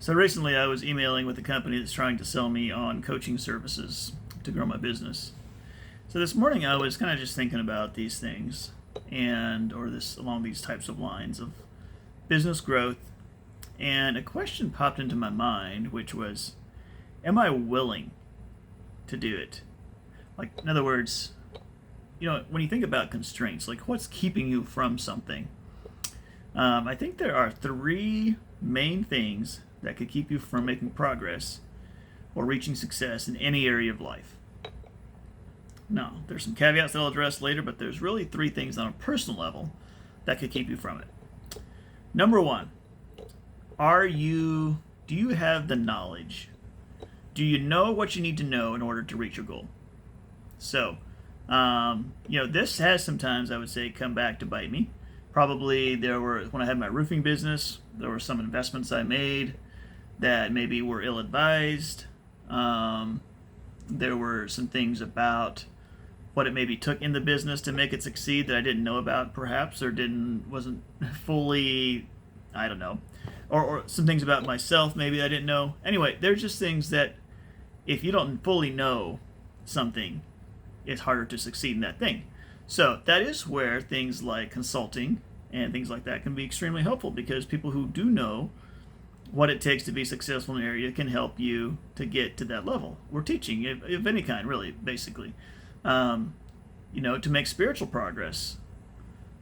So recently I was emailing with a company that's trying to sell me on coaching services to grow my business. So this morning I was kind of just thinking about these things or this along these types of lines of business growth, and a question popped into my mind, which was, am I willing to do it? Like, in other words, when you think about constraints, like what's keeping you from something? I think there are three main things that could keep you from making progress or reaching success in any area of life. Now, there's some caveats that I'll address later, but there's really three things on a personal level that could keep you from it. Number one, do you have the knowledge? Do you know what you need to know in order to reach your goal? So, this has sometimes, I would say, come back to bite me. Probably when I had my roofing business, there were some investments I made that maybe were ill-advised. There were some things about what it maybe took in the business to make it succeed that I didn't know about, perhaps, or wasn't fully, I don't know, or some things about myself maybe I didn't know. Anyway, there's just things that if you don't fully know something, it's harder to succeed in that thing. So that is where things like consulting and things like that can be extremely helpful, because people who do know what it takes to be successful in an area can help you to get to that level. We're teaching of any kind, really, basically. To make spiritual progress.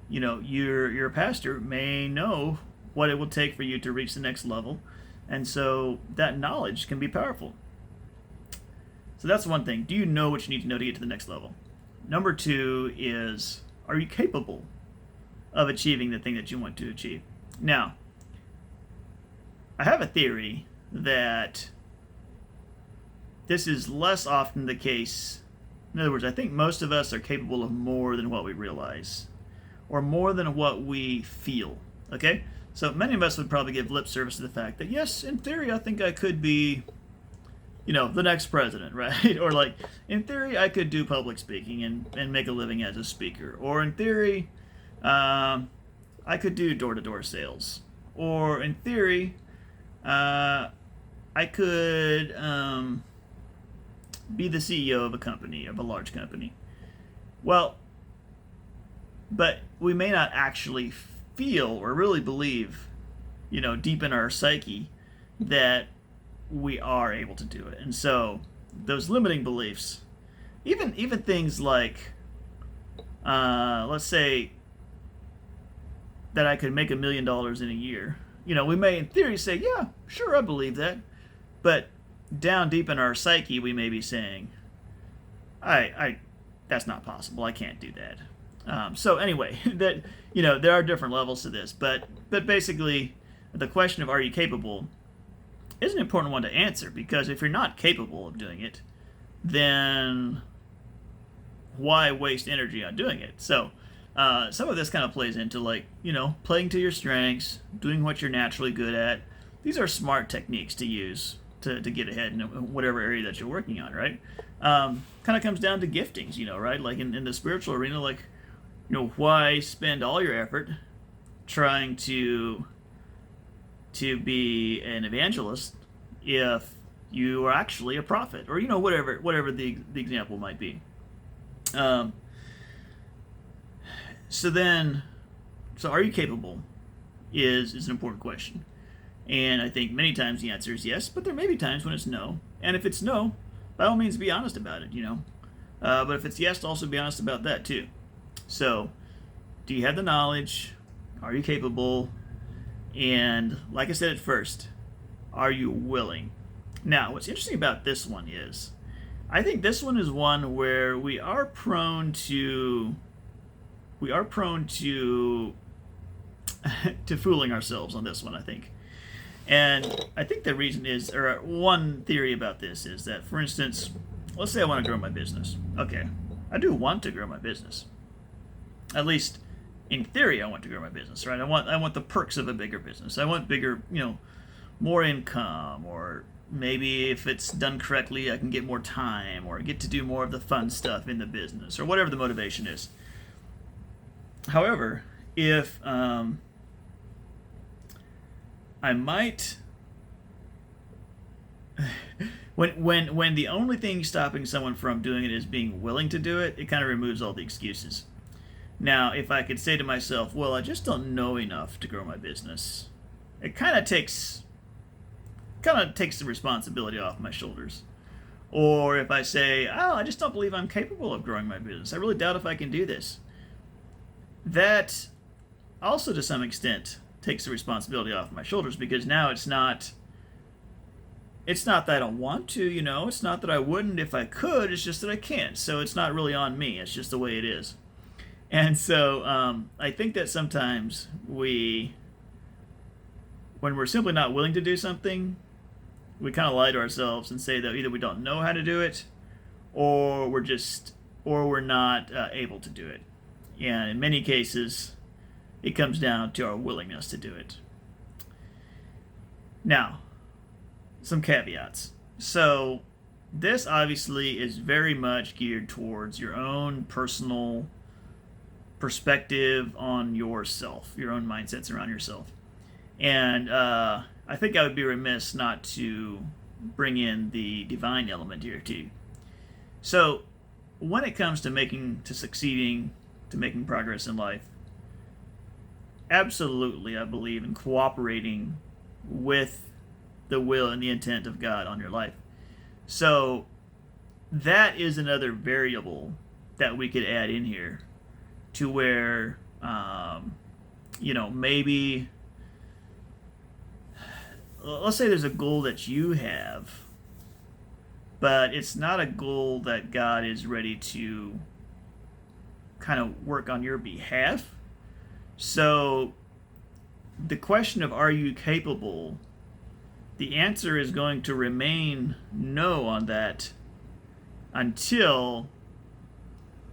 Your pastor may know what it will take for you to reach the next level, and so that knowledge can be powerful. So that's one thing. Do you know what you need to know to get to the next level? Number two is, are you capable of achieving the thing that you want to achieve? Now, I have a theory that this is less often the case. In other words, I think most of us are capable of more than what we realize, or more than what we feel. Okay? So many of us would probably give lip service to the fact that, yes, in theory, I think I could be, the next president, right? Or like, in theory, I could do public speaking and make a living as a speaker. Or in theory, I could do door-to-door sales. Or in theory, I could be the CEO of a large company. Well, but we may not actually feel or really believe, deep in our psyche, that we are able to do it. And so those limiting beliefs, even things like, let's say that I could make $1 million in a year. We may in theory say, yeah, sure, I believe that. But down deep in our psyche, we may be saying, that's not possible. I can't do that. So anyway, there are different levels to this, but basically, the question of are you capable is an important one to answer, because if you're not capable of doing it, then why waste energy on doing it? So some of this kind of plays into playing to your strengths, doing what you're naturally good at. These are smart techniques to use to get ahead in whatever area that you're working on, right? Kind of comes down to giftings, right? Like in the spiritual arena, why spend all your effort trying to be an evangelist if you are actually a prophet, or whatever the example might be. So are you capable is an important question. And I think many times the answer is yes, but there may be times when it's no. And if it's no, by all means be honest about it, But if it's yes, also be honest about that too. So, do you have the knowledge? Are you capable? And like I said at first, are you willing? Now, what's interesting about this one is, I think this one is one where we are prone to to fooling ourselves on this one, I think. And I think the reason is, or one theory about this is that, for instance, let's say I want to grow my business. Okay, I do want to grow my business. At least in theory, I want to grow my business, right? I want the perks of a bigger business. I want bigger, more income, or maybe if it's done correctly, I can get more time, or get to do more of the fun stuff in the business, or whatever the motivation is. However, if I might When the only thing stopping someone from doing it is being willing to do it, it kind of removes all the excuses. Now, if I could say to myself, well, I just don't know enough to grow my business, it kind of takes the responsibility off my shoulders. Or if I say, oh, I just don't believe I'm capable of growing my business, I really doubt if I can do this, that also to some extent takes the responsibility off my shoulders, because now it's not that I don't want to, it's not that I wouldn't if I could, it's just that I can't. So it's not really on me, it's just the way it is. And so I think that sometimes when we're simply not willing to do something, we kind of lie to ourselves and say that either we don't know how to do it, or we're not able to do it. And in many cases, it comes down to our willingness to do it. Now, some caveats. So this obviously is very much geared towards your own personal perspective on yourself, your own mindsets around yourself. And I think I would be remiss not to bring in the divine element here too. So when it comes to succeeding, to making progress in life, absolutely I believe in cooperating with the will and the intent of God on your life. So that is another variable that we could add in here to where, maybe, let's say there's a goal that you have, but it's not a goal that God is ready to kind of work on your behalf. So the question of are you capable, the answer is going to remain no on that until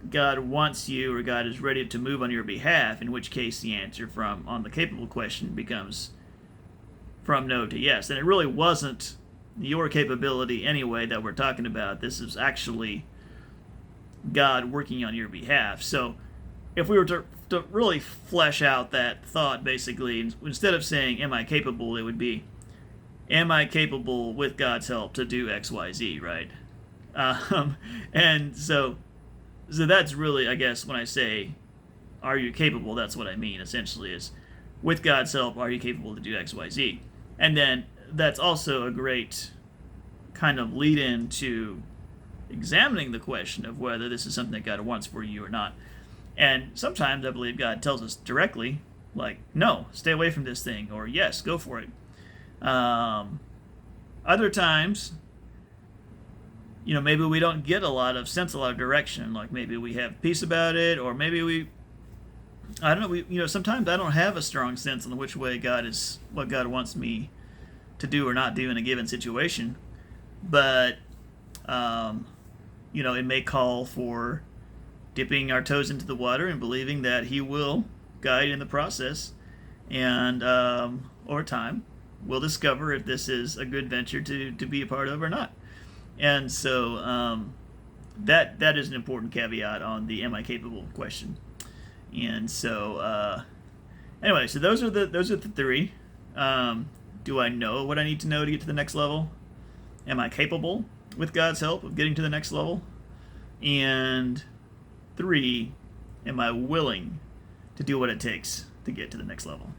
God wants you, or God is ready to move on your behalf, in which case the answer on the capable question becomes from no to yes. And it really wasn't your capability anyway that we're talking about. This is actually God working on your behalf. So if we were to really flesh out that thought, basically, instead of saying, am I capable, it would be, am I capable with God's help to do X, Y, Z, right? And so that's really, I guess, when I say, are you capable, that's what I mean, essentially, is with God's help, are you capable to do X, Y, Z? And then that's also a great kind of lead in to examining the question of whether this is something that God wants for you or not. And sometimes I believe God tells us directly, like, no, stay away from this thing, or yes, go for it. Other times, maybe we don't get a lot of direction, like maybe we have peace about it, or maybe I don't know, sometimes I don't have a strong sense on which way what God wants me to do or not do in a given situation. But, it may call for dipping our toes into the water and believing that He will guide in the process. And over time, we'll discover if this is a good venture to be a part of or not. And so that is an important caveat on the am I capable question. And so anyway, so those are the three. Do I know what I need to know to get to the next level? Am I capable, with God's help, of getting to the next level? And 3, am I willing to do what it takes to get to the next level?